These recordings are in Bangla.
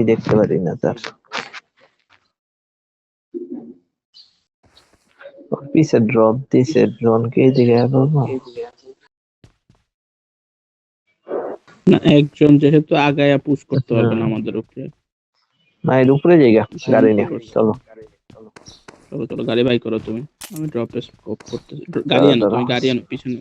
দেখতে পারি না তার পিছে ড্রপ দিছে ড্রোনকে এদিকে বলবো না একজন যেহেতু আগায়া পুশ করতে পারবে না আমাদের উপরে না এর উপরে জায়গা গাড়ি নিয়ে চলো চলো চলো গাড়ি বাই করো তুমি আমি ড্রপে স্কোপ করতেছি গাড়ি আনো তুমি গাড়ি আনো পিছনে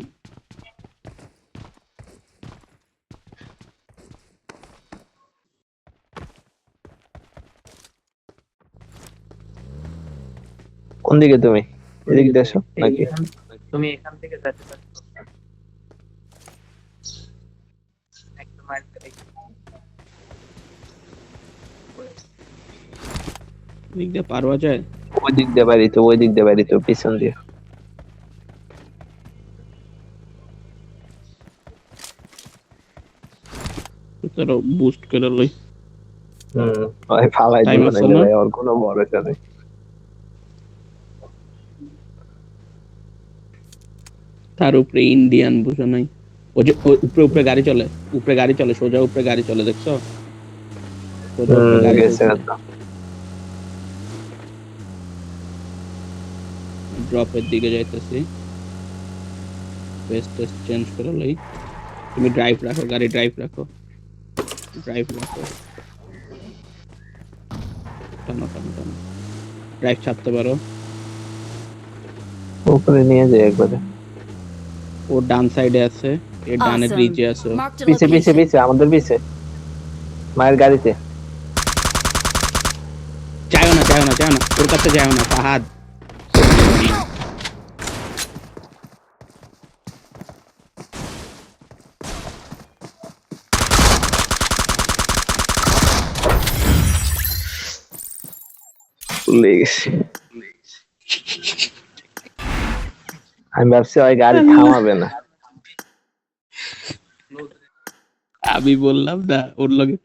কোন দিকে তুমি এদিক দেশো নাকি তুমি এখান থেকে যেতে পারছো একটু মাইল করে দিক দিয়ে পারওয়া যায় ওই দিক দিয়ে বাড়ি তো পিছন দিয়ে তারা বুস্ট করে লই ওই ফালাই টাইম দিবে আছে না না? ভাই ওর কোনো ভরসা নেই তার উপরে ইন্ডিয়ান বুঝো নাই ওই যে উপরে গাড়ি চলে সোজা উপরে গাড়ি চলে দেখছো সোজা উপরে গাড়ি গেছে চলছে ড্রপের দিকে যাইতেছি বেস্ট টেস্ট চেঞ্জ করে লই তুমি ড্রাইভ রাখো গাড়ি ড্রাইভ রাখো টানো ড্রাইভ ছাড়তে পারো উপরে নিয়ে যায় একবারে ও ডান সাইডে আছে এর ডানে ব্রিজে আছে পিছে আমাদের পিছে মায়ের গাড়িতে যাও না ওর কাছে যাও না ফাহাদ আমি ভাবছি ওই গাড়ি থামাবে না আমি বললাম না ওর লগে